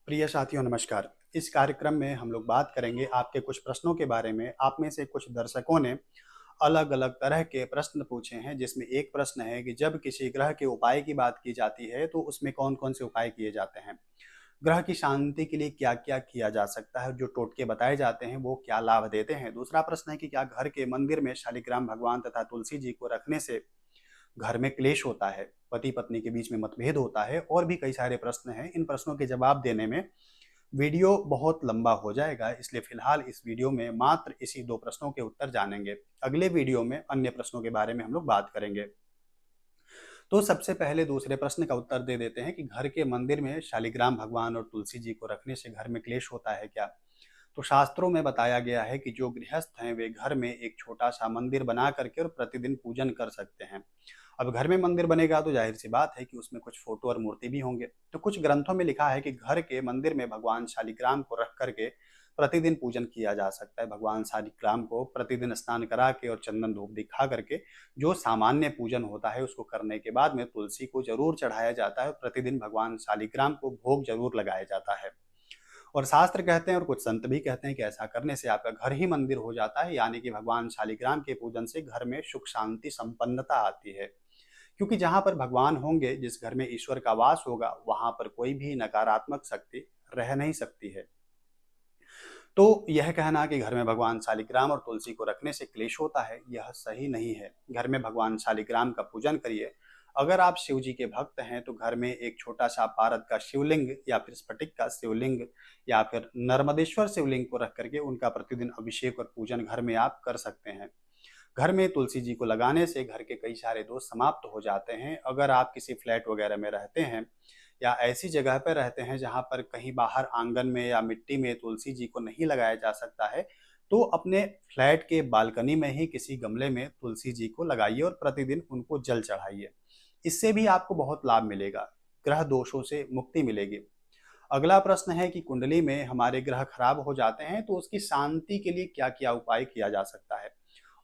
प्रिय साथियों नमस्कार। इस कार्यक्रम में हम लोग बात करेंगे आपके कुछ प्रश्नों के बारे में। आप में से कुछ दर्शकों ने अलग-अलग तरह के प्रश्न पूछे हैं, जिसमें एक प्रश्न है कि जब किसी ग्रह के उपाय की बात की जाती है, तो उसमें कौन-कौन से उपाय किए जाते हैं? ग्रह की शांति के लिए क्या-क्या किया जा सकता है? जो टोटके बताए जाते हैं, वो क्या लाभ देते हैं? दूसरा प्रश्न है कि क्या घर के मंदिर में शालिग्राम भगवान तथा तुलसी जी को रखने से घर में क्लेश होता है, पति-पत्नी के बीच में मतभेद होता है और भी कई सारे प्रश्न हैं। इन प्रश्नों के जवाब देने में वीडियो बहुत लंबा हो जाएगा, इसलिए फिलहाल इस वीडियो में मात्र इसी 2 प्रश्नों के उत्तर जानेंगे। अगले वीडियो में अन्य प्रश्नों के बारे में हम लोग बात करेंगे। तो सबसे पहले दूसरे प्रश्न का उत्तर दे देते हैं कि घर के मंदिर में शालिग्राम भगवान और तुलसी जी को रखने से घर में क्लेश होता है क्या? तो शास्त्रों में बताया गया है कि जो गृहस्थ हैं वे घर में एक छोटा-सा मंदिर बना करके और प्रतिदिन पूजन कर सकते हैं। अब घर में मंदिर बनेगा तो ज़ाहिर-सी बात है कि उसमें कुछ फ़ोटो और मूर्ति भी होंगे। तो कुछ ग्रंथों में लिखा है कि घर के मंदिर में भगवान शालिग्राम को रख कर के प्रतिदिन पूजन किया जा सकता है। भगवान शालिग्राम को प्रतिदिन स्नान करा के और चंदन धूप दिखा करके जो सामान्य पूजन होता है उसको करने के बाद में तुलसी को ज़रूर चढ़ाया जाता है और प्रतिदिन भगवान शालिग्राम को भोग ज़रूर लगाया जाता है। और शास्त्र कहते हैं और कुछ संत भी कहते हैं कि ऐसा करने से आपका घर ही मंदिर हो जाता है, यानी कि भगवान शालिग्राम के पूजन से घर में सुख शांति संपन्नता आती है। क्योंकि जहाँ पर भगवान होंगे, जिस घर में ईश्वर का वास होगा, वहाँ पर कोई भी नकारात्मक शक्ति रह नहीं सकती है। तो यह कहना कि घर में भगवान शालिग्राम और तुलसी को रखने से क्लेश होता है, यह सही नहीं है। घर में भगवान शालिग्राम का पूजन करिए। अगर आप शिव जी के भक्त हैं तो घर में एक छोटा-सा पारद का शिवलिंग या फिर स्फटिक का शिवलिंग या फिर नर्मदेश्वर शिवलिंग को रख करके उनका प्रतिदिन अभिषेक और पूजन घर में आप कर सकते हैं। घर में तुलसी जी को लगाने से घर के कई सारे दोष समाप्त हो जाते हैं। अगर आप किसी फ्लैट वगैरह में रहते हैं या ऐसी जगह पर रहते हैं जहाँ पर कहीं बाहर आंगन में या मिट्टी में तुलसी जी को नहीं लगाया जा सकता है, तो अपने फ्लैट के बालकनी में ही किसी गमले में तुलसी जी को लगाइए और प्रतिदिन उनको जल चढ़ाइए। इससे भी आपको बहुत लाभ मिलेगा, ग्रह दोषों से मुक्ति मिलेगी। अगला प्रश्न है कि कुंडली में हमारे ग्रह खराब हो जाते हैं तो उसकी शांति के लिए क्या-क्या उपाय किया जा सकता है?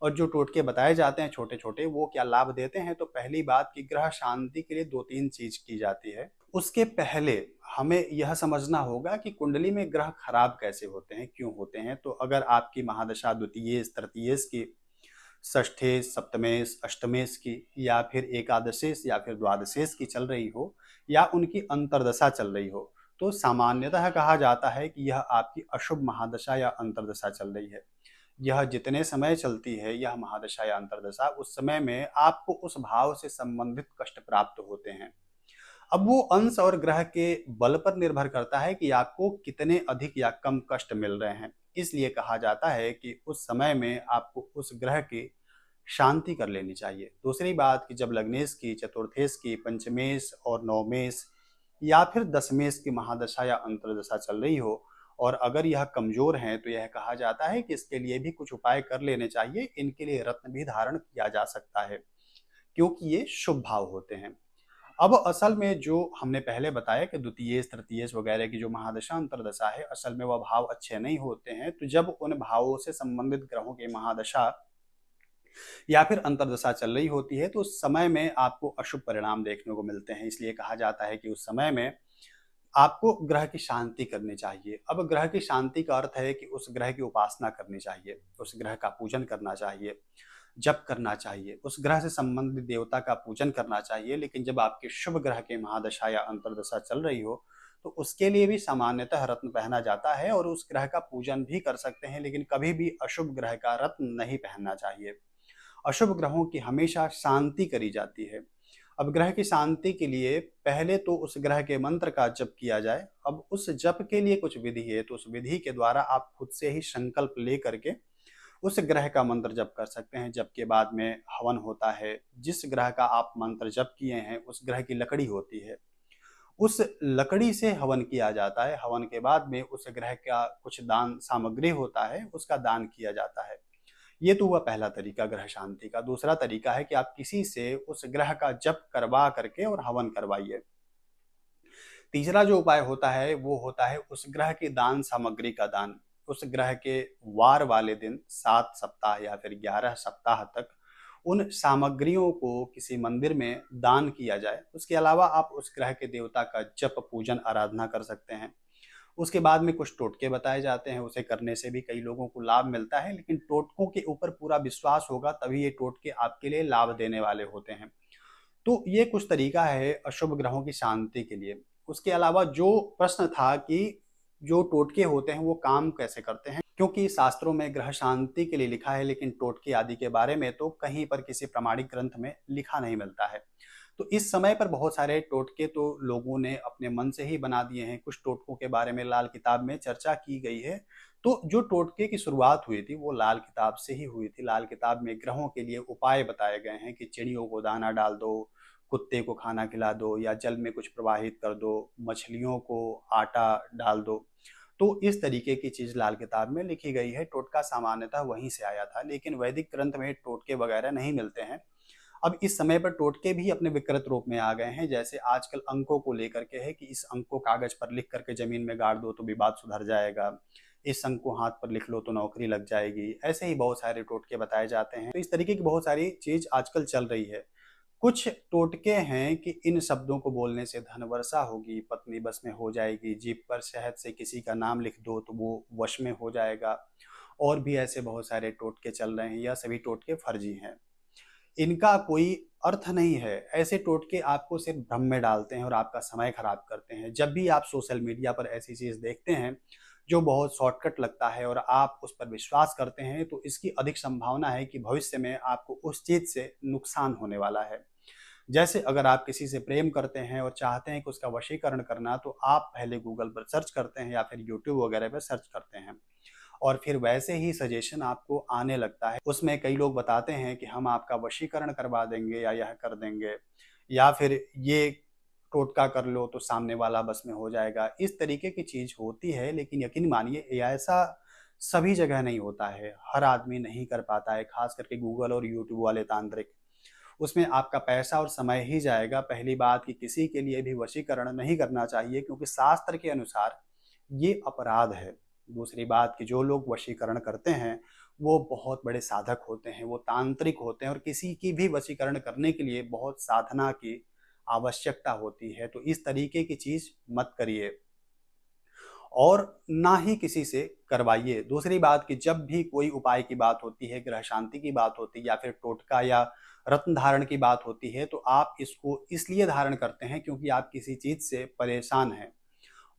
और जो टोटके बताए जाते हैं छोटे-छोटे वो क्या लाभ देते हैं? तो पहली बात कि ग्रह शांति के लिए 2-3 चीज़ की जाती है। उसके पहले हमें यह समझना होगा कि कुंडली में ग्रह खराब कैसे होते हैं, क्यों होते हैं? तो अगर आपकी महादशा द्वितीयेश, तृतीयेश की, षष्ठेश, सप्तमेश, अष्टमेश की या फिर एकादशेश या फिर द्वादशेश की चल रही हो या उनकी अंतर्दशा चल रही हो, तो सामान्यतः कहा जाता है कि यह आपकी अशुभ महादशा या अंतर्दशा चल रही है। यह जितने समय चलती है यह महादशा या अंतर्दशा, उस समय में आपको उस भाव से संबंधित कष्ट प्राप्त होते हैं। अब वो अंश और ग्रह के बल पर निर्भर करता है कि आपको कितने अधिक या कम कष्ट मिल रहे हैं। इसलिए कहा जाता है कि उस समय में आपको उस ग्रह की शांति कर लेनी चाहिए। दूसरी बात कि जब लग्नेश की, चतुर्थेश की, पंचमेश और नवमेश या फिर दशमेश की महादशा या अंतर्दशा चल रही हो और अगर यह कमजोर हैं तो यह कहा जाता है कि इसके लिए भी कुछ उपाय कर लेने चाहिए। इनके लिए रत्न भी धारण किया जा सकता है, क्योंकि ये शुभ भाव होते हैं। अब असल में जो हमने पहले बताया कि द्वितीयेश, तृतीयेश वगैरह की जो महादशा अंतर्दशा है, असल में वह भाव अच्छे नहीं होते हैं। तो जब उन भावों से संबंधित ग्रहों की महादशा या फिर अंतर्दशा चल रही होती है, तो उस समय में आपको अशुभ परिणाम देखने को मिलते हैं। इसलिए कहा जाता है कि उस समय में आपको ग्रह की शांति करनी चाहिए। अब ग्रह की शांति का अर्थ है कि उस ग्रह की उपासना करनी चाहिए, उस ग्रह का पूजन करना चाहिए, जप करना चाहिए, उस ग्रह से संबंधित देवता का पूजन करना चाहिए। लेकिन जब आपके शुभ ग्रह की महादशा या अंतर्दशा चल रही हो, तो उसके लिए भी सामान्यतः रत्न पहना जाता है और उस ग्रह का पूजन भी कर सकते हैं, लेकिन कभी भी अशुभ ग्रह का रत्न नहीं पहनना चाहिए। अशुभ ग्रहों की हमेशा शांति करी जाती है। अब ग्रह की शांति के लिए पहले तो उस ग्रह के मंत्र का जप किया जाए। अब उस जप के लिए कुछ विधि है, तो उस विधि के द्वारा आप खुद से ही संकल्प ले करके उस ग्रह का मंत्र जप कर सकते हैं। जप के बाद में हवन होता है। जिस ग्रह का आप मंत्र जप किए हैं उस ग्रह की लकड़ी होती है, उस लकड़ी से हवन किया जाता है। हवन के बाद में उस ग्रह का कुछ दान सामग्री होता है, उसका दान किया जाता है। ये तो हुआ पहला तरीका ग्रह शांति का। दूसरा तरीका है कि आप किसी से उस ग्रह का जप करवा करके और हवन करवाइए। तीसरा जो उपाय होता है वो होता है उस ग्रह की दान सामग्री का दान। उस ग्रह के वार वाले दिन 7 सप्ताह या फिर 11 सप्ताह तक उन सामग्रियों को किसी मंदिर में दान किया जाए। उसके अलावा आप उस ग्रह के देवता का जप पूजन आराधना कर सकते हैं। उसके बाद में कुछ टोटके बताए जाते हैं, उसे करने से भी कई लोगों को लाभ मिलता है, लेकिन टोटकों के ऊपर पूरा विश्वास होगा तभी ये टोटके आपके लिए लाभ देने वाले होते हैं। तो ये कुछ तरीका है अशुभ ग्रहों की शांति के लिए। उसके अलावा जो प्रश्न था कि जो टोटके होते हैं वो काम कैसे करते हैं, क्योंकि शास्त्रों में ग्रह शांति के लिए लिखा है, लेकिन टोटके आदि के बारे में तो कहीं पर किसी प्रमाणिक ग्रंथ में लिखा नहीं मिलता है। तो इस समय पर बहुत सारे टोटके तो लोगों ने अपने मन से ही बना दिए हैं। कुछ टोटकों के बारे में लाल किताब में चर्चा की गई है। तो जो टोटके की शुरुआत हुई थी वो लाल किताब से ही हुई थी। लाल किताब में ग्रहों के लिए उपाय बताए गए हैं कि चिड़ियों को दाना डाल दो, कुत्ते को खाना खिला दो, या जल में कुछ प्रवाहित कर दो, मछलियों को आटा डाल दो। तो इस तरीके की चीज लाल किताब में लिखी गई है। टोटका सामान्यतः वहीं से आया था, लेकिन वैदिक ग्रंथ में टोटके वगैरह नहीं मिलते हैं। अब इस समय पर टोटके भी अपने विकृत रूप में आ गए हैं। जैसे आजकल अंकों को लेकर के है कि इस अंक को कागज पर लिख करके जमीन में गाड़ दो तो विवाद सुधर जाएगा, इस अंक को हाथ पर लिख लो तो नौकरी लग जाएगी। ऐसे ही बहुत सारे टोटके बताए जाते हैं। तो इस तरीके की बहुत सारी चीज आजकल चल रही है। कुछ टोटके हैं कि इन शब्दों को बोलने से धन वर्षा होगी, पत्नी बस में हो जाएगी, जीभ पर शहद से किसी का नाम लिख दो तो वो वश में हो जाएगा। और भी ऐसे बहुत सारे टोटके चल रहे हैं। यह सभी टोटके फर्जी हैं, इनका कोई अर्थ नहीं है। ऐसे टोटके आपको सिर्फ भ्रम में डालते हैं और आपका समय खराब करते हैं। जब भी आप सोशल मीडिया पर ऐसी चीज देखते हैं जो बहुत शॉर्टकट लगता है और आप उस पर विश्वास करते हैं, तो इसकी अधिक संभावना है कि भविष्य में आपको उस चीज से नुकसान होने वाला है। जैसे अगर आप किसी से प्रेम करते हैं और चाहते हैं कि उसका वशीकरण करना, तो आप पहले गूगल पर सर्च करते हैं या फिर यूट्यूब वगैरह पर सर्च करते हैं, और फिर वैसे ही सजेशन आपको आने लगता है। उसमें कई लोग बताते हैं कि हम आपका वशीकरण करवा देंगे या यह कर देंगे, या फिर ये टोटका कर लो तो सामने वाला बस में हो जाएगा। इस तरीके की चीज होती है, लेकिन यकीन मानिए ये ऐसा सभी जगह नहीं होता है। हर आदमी नहीं कर पाता है, खास करके गूगल और यूट्यूब वाले तांत्रिक। उसमें आपका पैसा और समय ही जाएगा। पहली बात कि किसी के लिए भी वशीकरण नहीं करना चाहिए, क्योंकि शास्त्र के अनुसार ये अपराध है। दूसरी बात कि जो लोग वशीकरण करते हैं वो बहुत बड़े साधक होते हैं, वो तांत्रिक होते हैं, और किसी की भी वशीकरण करने के लिए बहुत साधना की आवश्यकता होती है। तो इस तरीके की चीज मत करिए और ना ही किसी से करवाइए। दूसरी बात कि जब भी कोई उपाय की बात होती है, ग्रह शांति की बात होती है, या फिर टोटका या रत्न धारण की बात होती है, तो आप इसको इसलिए धारण करते हैं क्योंकि आप किसी चीज से परेशान हैं।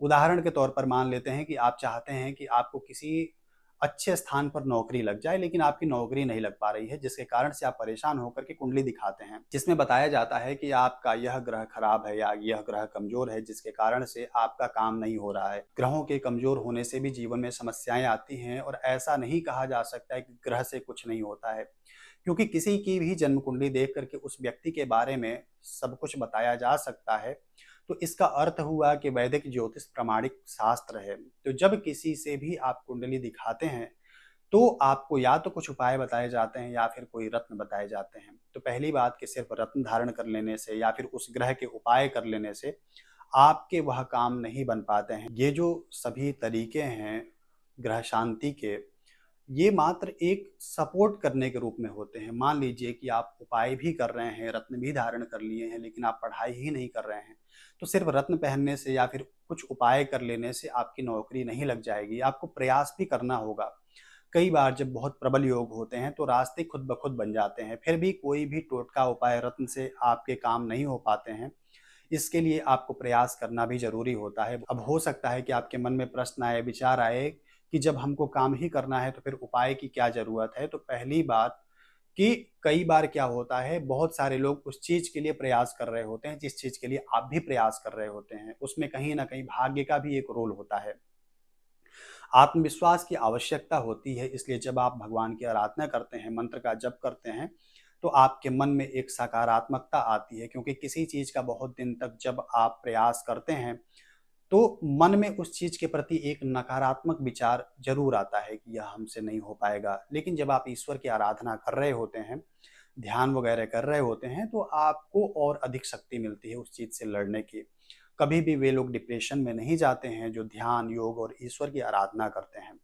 उदाहरण के तौर पर मान लेते हैं कि आप चाहते हैं कि आपको किसी अच्छे स्थान पर नौकरी लग जाए, लेकिन आपकी नौकरी नहीं लग पा रही है, जिसके कारण से आप परेशान होकर के कुंडली दिखाते हैं, जिसमें बताया जाता है कि आपका यह ग्रह खराब है या यह ग्रह कमजोर है, जिसके कारण से आपका काम नहीं हो रहा है। ग्रहों के कमजोर होने से भी जीवन में समस्याएं आती हैं, और ऐसा नहीं कहा जा सकता है कि ग्रह से कुछ नहीं होता है, क्योंकि किसी की भी जन्म कुंडली देख करके उस व्यक्ति के बारे में सब कुछ बताया जा सकता है। तो इसका अर्थ हुआ कि वैदिक ज्योतिष प्रमाणिक शास्त्र है। तो जब किसी से भी आप कुंडली दिखाते हैं तो आपको या तो कुछ उपाय बताए जाते हैं या फिर कोई रत्न बताए जाते हैं। तो पहली बात कि सिर्फ रत्न धारण कर लेने से या फिर उस ग्रह के उपाय कर लेने से आपके वह काम नहीं बन पाते हैं। ये जो सभी तरीके हैं ग्रह शांति के, ये मात्र एक सपोर्ट करने के रूप में होते हैं। मान लीजिए कि आप उपाय भी कर रहे हैं, रत्न भी धारण कर लिए हैं, लेकिन आप पढ़ाई ही नहीं कर रहे हैं, तो सिर्फ रत्न पहनने से या फिर कुछ उपाय कर लेने से आपकी नौकरी नहीं लग जाएगी। आपको प्रयास भी करना होगा। कई बार जब बहुत प्रबल योग होते हैं तो रास्ते खुद ब खुद बन जाते हैं, फिर भी कोई भी टोटका उपाय रत्न से आपके काम नहीं हो पाते हैं। इसके लिए आपको प्रयास करना भी जरूरी होता है। अब हो सकता है कि आपके मन में प्रश्न आए, विचार आए कि जब हमको काम ही करना है तो फिर उपाय की क्या जरूरत है। तो पहली बात कि कई बार क्या होता है, बहुत सारे लोग उस चीज के लिए प्रयास कर रहे होते हैं जिस चीज के लिए आप भी प्रयास कर रहे होते हैं। उसमें कहीं ना कहीं भाग्य का भी एक रोल होता है, आत्मविश्वास की आवश्यकता होती है। इसलिए जब आप भगवान की आराधना करते हैं, मंत्र का जप करते हैं, तो आपके मन में एक सकारात्मकता आती है, क्योंकि किसी चीज का बहुत दिन तक जब आप प्रयास करते हैं तो मन में उस चीज के प्रति एक नकारात्मक विचार जरूर आता है कि यह हमसे नहीं हो पाएगा। लेकिन जब आप ईश्वर की आराधना कर रहे होते हैं, ध्यान वगैरह कर रहे होते हैं, तो आपको और अधिक शक्ति मिलती है उस चीज से लड़ने की। कभी भी वे लोग डिप्रेशन में नहीं जाते हैं जो ध्यान, योग और ईश्वर की आराधना करते हैं।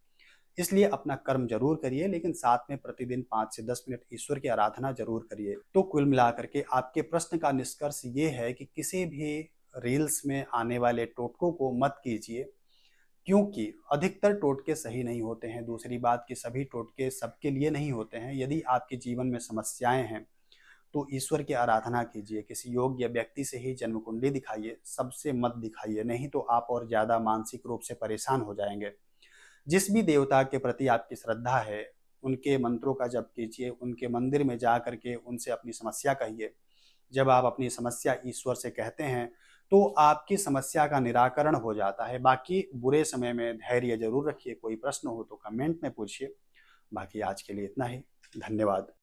इसलिए अपना कर्म जरूर करिए, लेकिन साथ में प्रतिदिन 5 से 10 मिनट ईश्वर की आराधना जरूर करिए। तो कुल मिलाकर के आपके प्रश्न का निष्कर्ष ये है कि किसी भी रील्स में आने वाले टोटकों को मत कीजिए। क्योंकि अधिकतर टोटके सही नहीं होते हैं। दूसरी बात कि सभी टोटके सबके लिए नहीं होते हैं। यदि आपके जीवन में समस्याएं हैं तो ईश्वर की आराधना कीजिए, किसी योग्य व्यक्ति से ही जन्म कुंडली दिखाइए, सबसे मत दिखाइए, नहीं तो आप और ज़्यादा मानसिक रूप से परेशान हो जाएंगे। जिस भी देवता के प्रति आपकी श्रद्धा है, उनके मंत्रों का जप कीजिए, उनके मंदिर में जा करके उनसे अपनी समस्या कहिए। जब आप अपनी समस्या ईश्वर से कहते हैं तो आपकी समस्या का निराकरण हो जाता है। बाकी बुरे समय में धैर्य जरूर रखिए। कोई प्रश्न हो तो कमेंट में पूछिए। बाकी आज के लिए इतना ही। धन्यवाद।